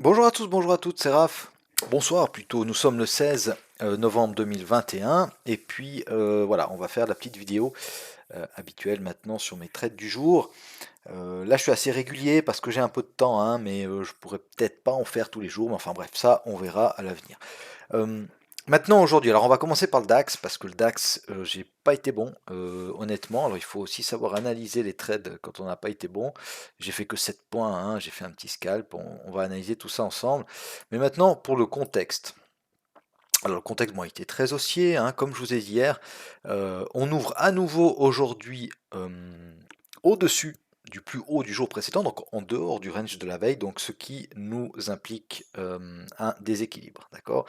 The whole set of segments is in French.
Bonjour à tous, bonjour à toutes, c'est Raph. Bonsoir plutôt, nous sommes le 16 novembre 2021 et puis voilà, on va faire la petite vidéo habituelle maintenant sur mes trades du jour. Là je suis assez régulier parce que j'ai un peu de temps, hein, mais je pourrais peut-être pas en faire tous les jours, mais enfin bref, ça on verra à l'avenir. Euh, Maintenant aujourd'hui, alors on va commencer par le DAX parce que le DAX, j'ai pas été bon, honnêtement. Alors il faut aussi savoir analyser les trades quand on n'a pas été bon. J'ai fait que 7 points, hein, j'ai fait un petit scalp, on va analyser tout ça ensemble. Mais maintenant pour le contexte. Alors le contexte, bon, il était très haussier, hein, comme je vous ai dit hier. On ouvre à nouveau aujourd'hui au-dessus du plus haut du jour précédent, donc en dehors du range de la veille, donc ce qui nous implique un déséquilibre, d'accord?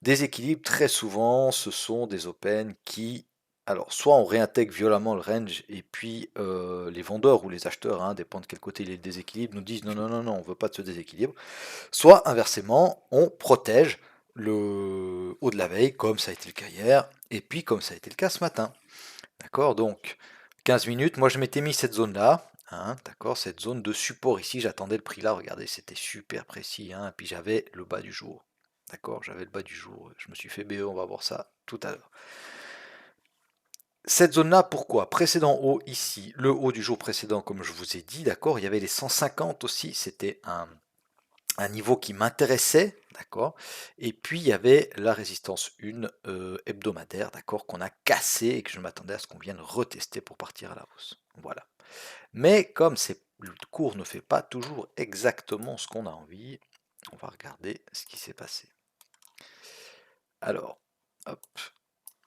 Déséquilibre, très souvent, ce sont des open qui, alors, soit on réintègre violemment le range, et puis les vendeurs ou les acheteurs, hein, dépend de quel côté il est le déséquilibre, nous disent non, non, non, non, on veut pas de ce déséquilibre. Soit, inversement, on protège le haut de la veille, comme ça a été le cas hier, et puis comme ça a été le cas ce matin. D'accord? Donc, 15 minutes, moi je m'étais mis cette zone-là, hein, d'accord, cette zone de support ici, j'attendais le prix là, regardez, c'était super précis, hein, et puis j'avais le bas du jour. D'accord, j'avais le bas du jour, je me suis fait BE, on va voir ça tout à l'heure. Cette zone-là, pourquoi? Précédent haut ici, le haut du jour précédent, comme je vous ai dit, d'accord, il y avait les 150 aussi, c'était un niveau qui m'intéressait, d'accord, et puis il y avait la résistance 1 hebdomadaire, d'accord, qu'on a cassé et que je m'attendais à ce qu'on vienne retester pour partir à la hausse. Voilà. Mais comme le cours ne fait pas toujours exactement ce qu'on a envie, on va regarder ce qui s'est passé. Alors, hop,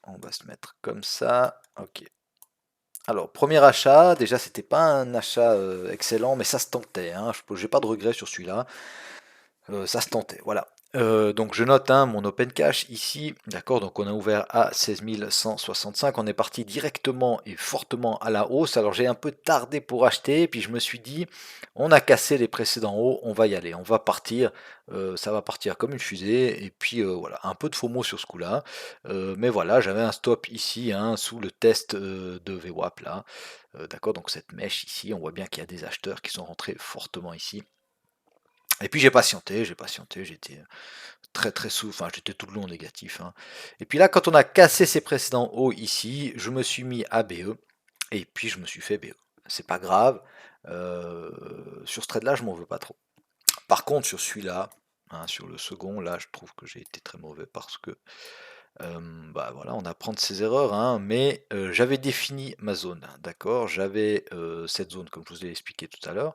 on va se mettre comme ça. Ok. Alors, premier achat, déjà c'était pas un achat excellent, mais ça se tentait, hein. Je n'ai pas de regret sur celui-là. Ça se tentait, voilà. Donc je note, hein, mon open cash ici, d'accord, donc on a ouvert à 16 165, on est parti directement et fortement à la hausse. Alors j'ai un peu tardé pour acheter, puis je me suis dit, on a cassé les précédents hauts, on va y aller, on va partir, ça va partir comme une fusée, et puis voilà, un peu de FOMO sur ce coup-là. Mais voilà, j'avais un stop ici, hein, sous le test de VWAP là, d'accord, donc cette mèche ici, on voit bien qu'il y a des acheteurs qui sont rentrés fortement ici. Et puis j'ai patienté, j'étais très très sous, enfin j'étais tout le long négatif, hein. Et puis là, quand on a cassé ces précédents hauts ici, je me suis mis à BE, et puis je me suis fait BE. C'est pas grave, sur ce trade là, je m'en veux pas trop. Par contre, sur celui-là, hein, sur le second, là, je trouve que j'ai été très mauvais parce que, bah voilà, on apprend de ses erreurs, hein, mais j'avais défini ma zone, hein, d'accord, j'avais cette zone, comme je vous ai expliqué tout à l'heure.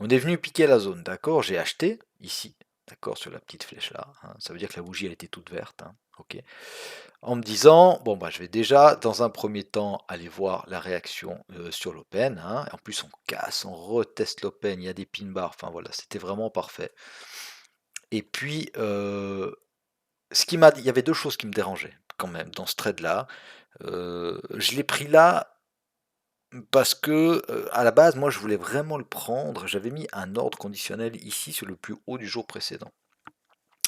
On est venu piquer la zone, d'accord, j'ai acheté ici, d'accord, sur la petite flèche là, hein, ça veut dire que la bougie elle était toute verte, hein, ok, en me disant, bon bah je vais déjà dans un premier temps aller voir la réaction sur l'open, hein. En plus on casse, on reteste l'open, il y a des pin bars, enfin voilà, c'était vraiment parfait. Et puis il y avait deux choses qui me dérangeaient quand même dans ce trade là. Je l'ai pris là parce que à la base, moi je voulais vraiment le prendre. J'avais mis un ordre conditionnel ici sur le plus haut du jour précédent.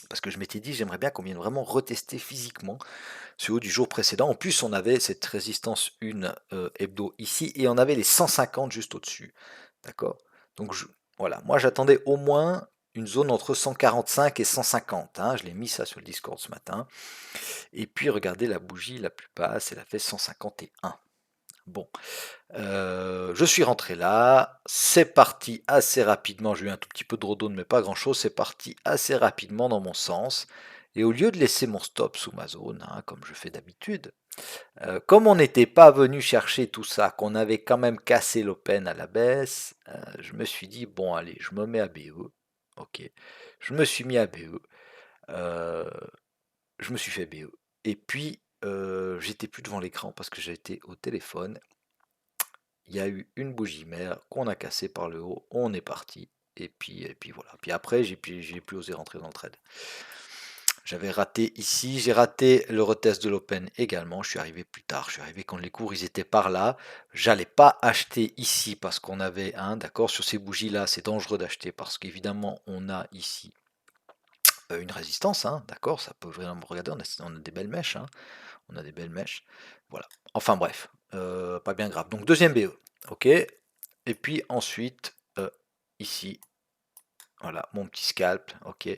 Parce que je m'étais dit, j'aimerais bien qu'on vienne vraiment retester physiquement ce haut du jour précédent. En plus, on avait cette résistance 1 hebdo ici et on avait les 150 juste au-dessus. D'accord. Donc voilà, moi j'attendais au moins une zone entre 145 et 150, hein. Je l'ai mis ça sur le Discord ce matin. Et puis regardez la bougie la plus basse, elle a fait 151. Bon, je suis rentré là, c'est parti assez rapidement, j'ai eu un tout petit peu de redone mais pas grand chose, c'est parti assez rapidement dans mon sens. Et au lieu de laisser mon stop sous ma zone, hein, comme je fais d'habitude, comme on n'était pas venu chercher tout ça, qu'on avait quand même cassé l'open à la baisse, je me suis dit, bon allez, je me mets à BE, ok, je me suis mis à BE, euh, je me suis fait BE, et puis j'étais plus devant l'écran parce que j'étais au téléphone. Il y a eu une bougie mère qu'on a cassée par le haut, on est parti, et puis voilà. Puis après, j'ai plus osé rentrer dans le trade. J'avais raté ici, j'ai raté le retest de l'open également, je suis arrivé plus tard, je suis arrivé quand les cours ils étaient par là, j'allais pas acheter ici parce qu'on avait un, d'accord, sur ces bougies là c'est dangereux d'acheter parce qu'évidemment on a ici une résistance, hein, d'accord, ça peut vraiment, regarder, on a des belles mèches, hein, on a des belles mèches, voilà, enfin bref, pas bien grave, donc deuxième BE, ok, et puis ensuite ici Voilà, mon petit scalp, ok.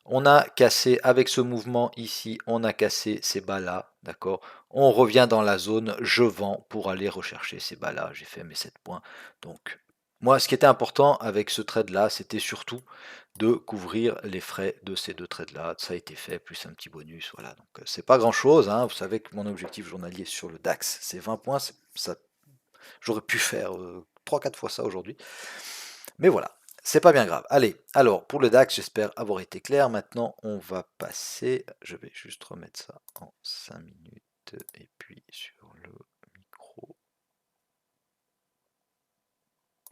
On a cassé avec ce mouvement ici, on a cassé ces bas-là, d'accord. On revient dans la zone, je vends pour aller rechercher ces bas-là. J'ai fait mes 7 points. Donc, moi, ce qui était important avec ce trade-là, c'était surtout de couvrir les frais de ces deux trades-là. Ça a été fait, plus un petit bonus. Voilà, donc c'est pas grand-chose, hein. Vous savez que mon objectif journalier sur le DAX, c'est 20 points. Ça, j'aurais pu faire 3-4 fois ça aujourd'hui. Mais voilà, c'est pas bien grave. Allez, alors pour le DAX, j'espère avoir été clair. Maintenant, on va passer. Je vais juste remettre ça en 5 minutes. Et puis sur le micro.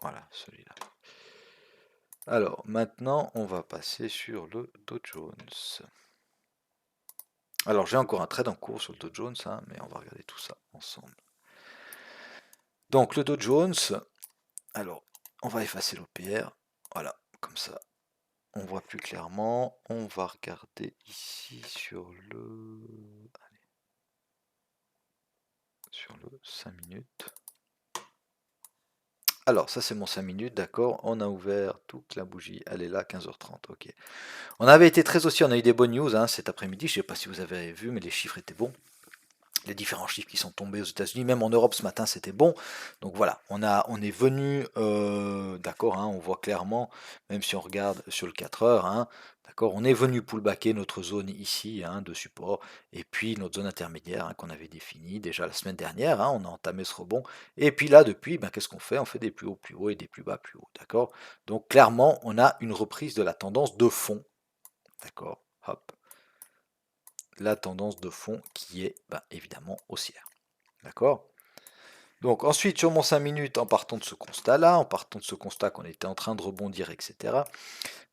Voilà, celui-là. Alors maintenant, on va passer sur le Dow Jones. Alors j'ai encore un trade en cours sur le Dow Jones, hein, mais on va regarder tout ça ensemble. Donc le Dow Jones, alors on va effacer l'OPR. Voilà, comme ça on voit plus clairement. On va regarder ici sur le, allez, sur le 5 minutes. Alors ça c'est mon 5 minutes, d'accord. On a ouvert toute la bougie, elle est là, 15h30, ok. On avait été très aussi, on a eu des bonnes news hein, cet après-midi, je ne sais pas si vous avez vu, mais les chiffres étaient bons. Les différents chiffres qui sont tombés aux États-Unis, même en Europe ce matin, c'était bon. Donc voilà, on est venu, d'accord, hein, on voit clairement, même si on regarde sur le 4 heures, hein, d'accord, on est venu pullbacker notre zone ici hein, de support, et puis notre zone intermédiaire hein, qu'on avait définie déjà la semaine dernière, hein, on a entamé ce rebond, et puis là depuis, ben, qu'est-ce qu'on fait? On fait des plus hauts et des plus bas plus hauts, d'accord. Donc clairement, on a une reprise de la tendance de fond, d'accord, hop, la tendance de fond qui est ben, évidemment haussière. D'accord. Donc ensuite, sur mon 5 minutes, en partant de ce constat-là, en partant de ce constat qu'on était en train de rebondir, etc.,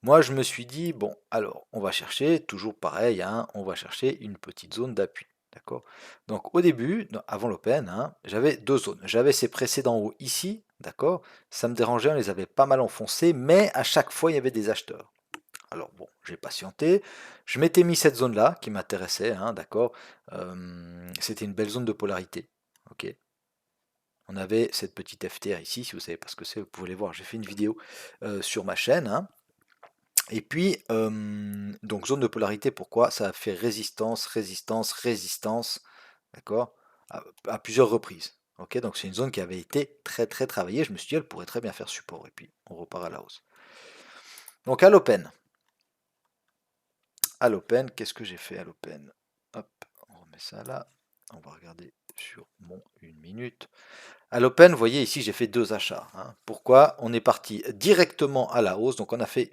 moi je me suis dit, bon, alors on va chercher, toujours pareil, hein, on va chercher une petite zone d'appui. D'accord. Donc au début, avant l'open, hein, j'avais deux zones. J'avais ces précédents hauts ici, d'accord, ça me dérangeait, on les avait pas mal enfoncés, mais à chaque fois il y avait des acheteurs. Alors bon, j'ai patienté, je m'étais mis cette zone-là qui m'intéressait, hein, d'accord. C'était une belle zone de polarité. Ok. On avait cette petite FTR ici, si vous savez pas ce que c'est, vous pouvez les voir. J'ai fait une vidéo sur ma chaîne. Hein. Et puis, donc zone de polarité, pourquoi? Ça a fait résistance, résistance, résistance, d'accord, à plusieurs reprises. Ok, donc c'est une zone qui avait été très très travaillée. Je me suis dit, elle pourrait très bien faire support. Et puis, on repart à la hausse. Donc à l'open. À l'open, qu'est-ce que j'ai fait à l'open? Hop, on remet ça là. On va regarder sur mon 1 minute. À l'open, vous voyez ici, j'ai fait deux achats. Hein. Pourquoi? On est parti directement à la hausse, donc on a fait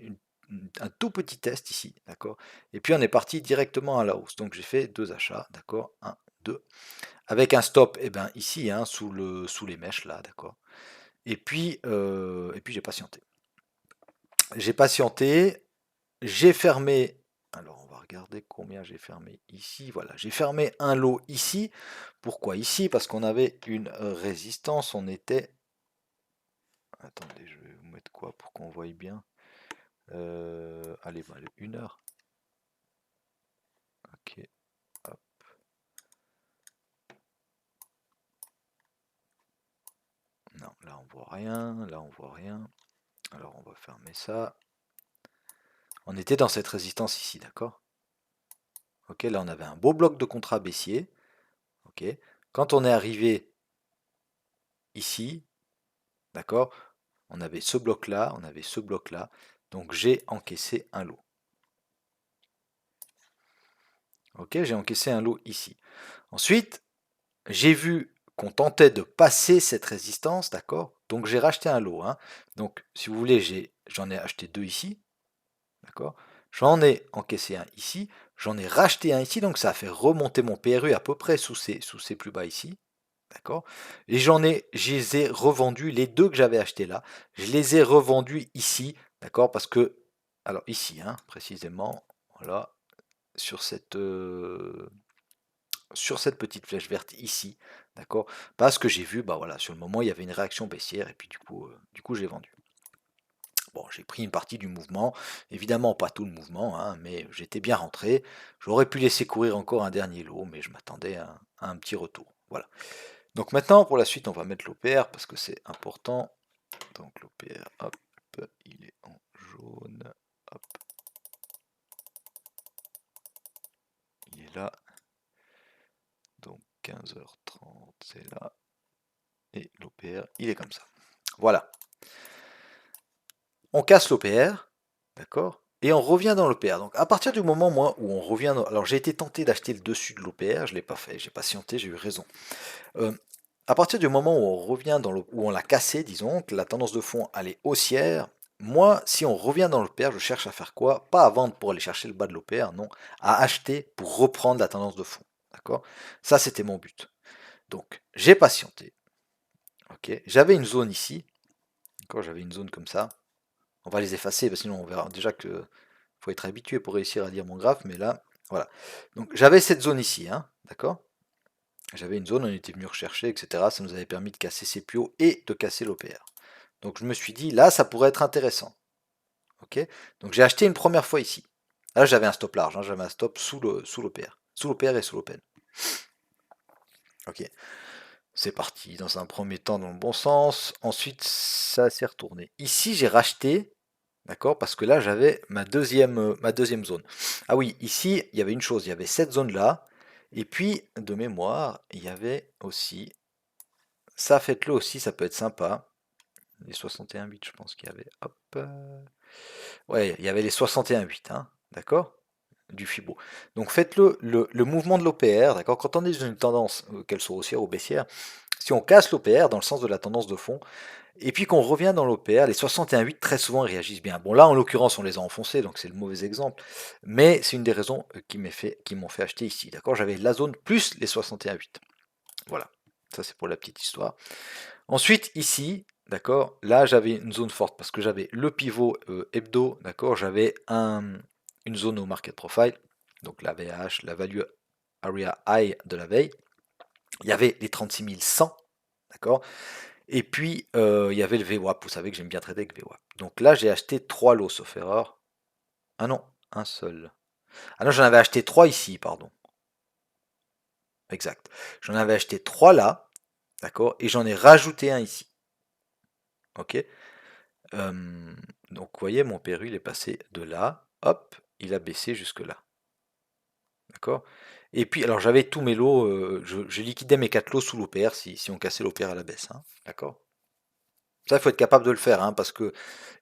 un tout petit test ici, d'accord. Et puis on est parti directement à la hausse, donc j'ai fait deux achats, d'accord. Un, deux, avec un stop, eh ben ici, hein, sous les mèches là, d'accord. Et puis j'ai patienté. J'ai patienté, j'ai fermé. Alors on va regarder combien j'ai fermé ici. Voilà, j'ai fermé un lot ici. Pourquoi ici? Parce qu'on avait une résistance, on était. Attendez, je vais vous mettre quoi pour qu'on voie bien. Allez, bah, 1 heure. Ok, hop. Non, là on voit rien, là on voit rien. Alors on va fermer ça. On était dans cette résistance ici, d'accord? Ok, là on avait un beau bloc de contrat baissier. Ok, quand on est arrivé ici, d'accord, on avait ce bloc là, on avait ce bloc là. Donc j'ai encaissé un lot. Ok, j'ai encaissé un lot ici. Ensuite, j'ai vu qu'on tentait de passer cette résistance, d'accord? Donc j'ai racheté un lot. Hein. Donc si vous voulez, j'en ai acheté deux ici, d'accord? J'en ai encaissé un ici, j'en ai racheté un ici, donc ça a fait remonter mon PRU à peu près sous ces plus bas ici, d'accord? Et je les ai revendus, les deux que j'avais achetés là, je les ai revendus ici, d'accord? Parce que, alors ici, hein, précisément, voilà, sur cette petite flèche verte ici, d'accord? Parce que j'ai vu, bah voilà, sur le moment, il y avait une réaction baissière, et puis du coup j'ai vendu. Bon, j'ai pris une partie du mouvement, évidemment pas tout le mouvement, hein, mais j'étais bien rentré. J'aurais pu laisser courir encore un dernier lot, mais je m'attendais à un petit retour. Voilà. Donc maintenant, pour la suite, on va mettre l'OPR parce que c'est important. Donc l'OPR, hop, il est en jaune. hop, il est là, donc 15h30 c'est là, et l'OPR il est comme ça. Voilà. On casse l'OPR, d'accord, et on revient dans l'OPR. Donc à partir du moment moi où on revient alors j'ai été tenté d'acheter le dessus de l'OPR, je l'ai pas fait, j'ai patienté, j'ai eu raison. Euh, à partir du moment où on revient où on l'a cassé, disons, que la tendance de fond elle est haussière, moi si on revient dans l'OPR, je cherche à faire quoi? Pas à vendre pour aller chercher le bas de l'OPR, non, à acheter pour reprendre la tendance de fond. D'accord? Ça c'était mon but. Donc j'ai patienté. Ok, j'avais une zone ici. D'accord, j'avais une zone comme ça. On va les effacer, parce que sinon on verra déjà que faut être habitué pour réussir à lire mon graphe, mais là, voilà. Donc j'avais cette zone ici, hein, d'accord? J'avais une zone, on était venu rechercher, etc. Ça nous avait permis de casser ces plus hauts et de casser l'OPR. Donc je me suis dit, là, ça pourrait être intéressant. Ok? Donc j'ai acheté une première fois ici. Là, j'avais un stop large, hein, j'avais un stop sous l'OPR. Sous l'OPR et sous l'open. Ok. C'est parti dans un premier temps dans le bon sens. Ensuite, ça s'est retourné. Ici, j'ai racheté. D'accord? Parce que là, j'avais ma deuxième zone. Ah oui, ici, il y avait une chose, il y avait cette zone-là, et puis, de mémoire, il y avait aussi, ça, faites-le aussi, ça peut être sympa, les 61 bits, je pense qu'il y avait, hop, ouais, il y avait les 61 bits, hein, d'accord? Du Fibo. Donc faites-le, le mouvement de l'OPR, d'accord? Quand on est dans une tendance, qu'elle soit haussière ou baissière, si on casse l'OPR dans le sens de la tendance de fond, et puis qu'on revient dans l'OPR, les 61.8 très souvent réagissent bien. Bon là en l'occurrence on les a enfoncés, donc c'est le mauvais exemple, mais c'est une des raisons qui m'ont fait acheter ici. D'accord, j'avais la zone plus les 61.8. Voilà, ça c'est pour la petite histoire. Ensuite ici, d'accord, là j'avais une zone forte parce que j'avais le pivot hebdo, d'accord, j'avais une zone au market profile, donc la VH, la value area high de la veille. Il y avait les 36 100, d'accord. Et puis, il y avait le VWAP. Vous savez que j'aime bien trader avec VWAP. Donc là, j'ai acheté 3 lots, sauf erreur. Ah non, un seul. Ah non, j'en avais acheté 3 ici, pardon. Exact. J'en avais acheté 3 là, d'accord, et j'en ai rajouté un ici. Ok. Donc, vous voyez, mon PRU, il est passé de là, hop, il a baissé jusque là. D'accord. Et puis, alors j'avais tous mes lots, je liquidais mes 4 lots sous l'OPR si on cassait l'OPR à la baisse. Hein. D'accord. Ça, il faut être capable de le faire, hein, parce que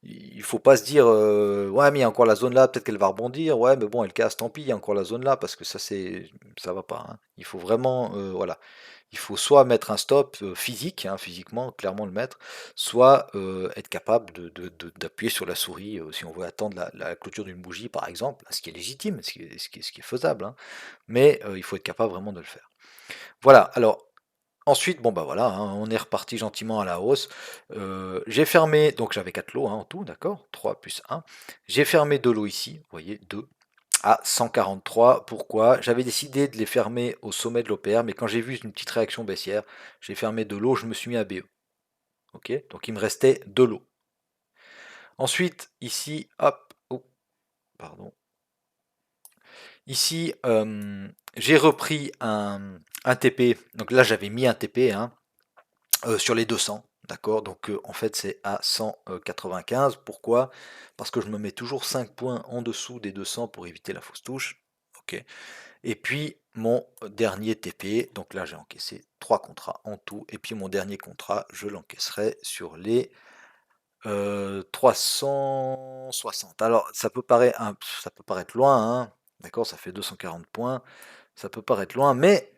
il faut pas se dire ouais mais il y a encore la zone là, peut-être qu'elle va rebondir, ouais mais bon elle casse, tant pis, il y a encore la zone là, parce que ça va pas. Hein. Il faut vraiment voilà. Il faut soit mettre un stop physique, hein, physiquement, clairement le mettre, soit être capable d'appuyer sur la souris si on veut attendre la clôture d'une bougie par exemple, ce qui est légitime, ce qui est faisable, hein, mais il faut être capable vraiment de le faire. Voilà, alors ensuite, bon bah voilà, hein, on est reparti gentiment à la hausse. J'ai fermé, donc j'avais 4 lots hein, en tout, d'accord, 3 plus 1. J'ai fermé 2 lots ici, vous voyez, 2 à 143. Pourquoi? J'avais décidé de les fermer au sommet de l'OPR, mais quand j'ai vu une petite réaction baissière, j'ai fermé 2 lots, je me suis mis à BE. Ok, donc il me restait 2 lots. Ensuite, ici, hop, oh, pardon. Ici, j'ai repris un TP, donc là j'avais mis un TP, hein, sur les 200, d'accord? Donc en fait c'est à 195. Pourquoi? Parce que je me mets toujours 5 points en dessous des 200 pour éviter la fausse touche. Ok. Et puis mon dernier TP, donc là j'ai encaissé 3 contrats en tout, et puis mon dernier contrat, je l'encaisserai sur les 360. Alors ça peut paraître loin, hein, d'accord, ça fait 240 points, ça peut paraître loin, mais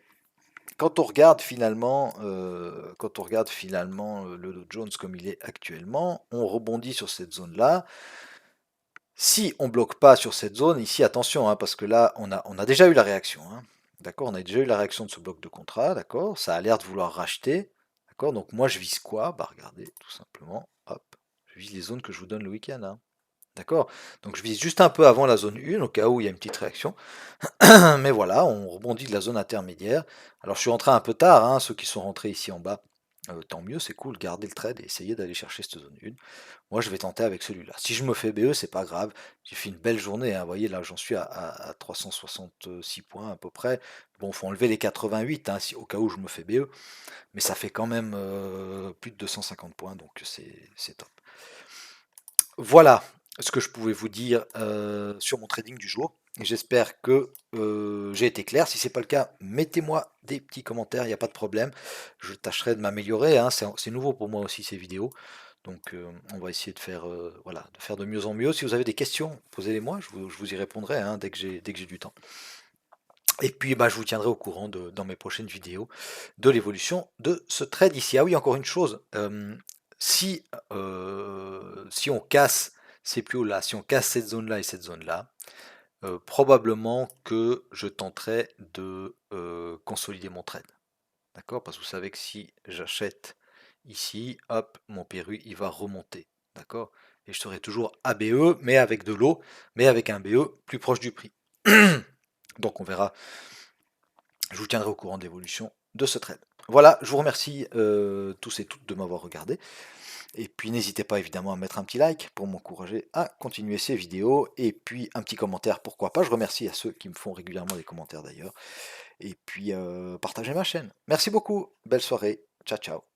quand on regarde finalement le Dow Jones comme il est actuellement, on rebondit sur cette zone-là. Si on bloque pas sur cette zone, ici attention, hein, parce que là on a déjà eu la réaction. Hein, d'accord, on a déjà eu la réaction de ce bloc de contrat, d'accord, ça a l'air de vouloir racheter, d'accord. Donc moi je vise quoi? Bah regardez, tout simplement, hop, je vise les zones que je vous donne le week-end. Hein, d'accord. Donc je vise juste un peu avant la zone 1 au cas où il y a une petite réaction. Mais voilà, on rebondit de la zone intermédiaire. Alors je suis rentré un peu tard, hein, ceux qui sont rentrés ici en bas, tant mieux, c'est cool, gardez le trade et essayez d'aller chercher cette zone 1. Moi je vais tenter avec celui-là. Si je me fais BE, c'est pas grave, j'ai fait une belle journée, hein. Vous voyez là j'en suis à 366 points à peu près. Bon, faut enlever les 88 hein, au cas où je me fais BE, mais ça fait quand même plus de 250 points, donc c'est top. Voilà. ce que je pouvais vous dire, sur mon trading du jour. Et j'espère que, j'ai été clair. Si c'est pas le cas, mettez-moi des petits commentaires, il y a pas de problème. Je tâcherai de m'améliorer, hein, c'est nouveau pour moi aussi ces vidéos. Donc, on va essayer de faire, voilà, de faire de mieux en mieux. Si vous avez des questions, posez-les-moi, je vous y répondrai, hein, dès que j'ai du temps. Et puis, bah, je vous tiendrai au courant dans mes prochaines vidéos de l'évolution de ce trade ici. Ah oui, encore une chose, si on casse ces plus hauts là, si on casse cette zone-là et cette zone-là, probablement que je tenterai de consolider mon trade. D'accord? Parce que vous savez que si j'achète ici, hop, mon PRU il va remonter. D'accord? Et je serai toujours ABE, mais avec de l'eau, mais avec un BE plus proche du prix. Donc on verra, je vous tiendrai au courant de l'évolution de ce trade. Voilà, je vous remercie tous et toutes de m'avoir regardé. Et puis n'hésitez pas évidemment à mettre un petit like pour m'encourager à continuer ces vidéos. Et puis un petit commentaire, pourquoi pas. Je remercie à ceux qui me font régulièrement des commentaires d'ailleurs. Et puis partagez ma chaîne. Merci beaucoup, belle soirée, ciao ciao.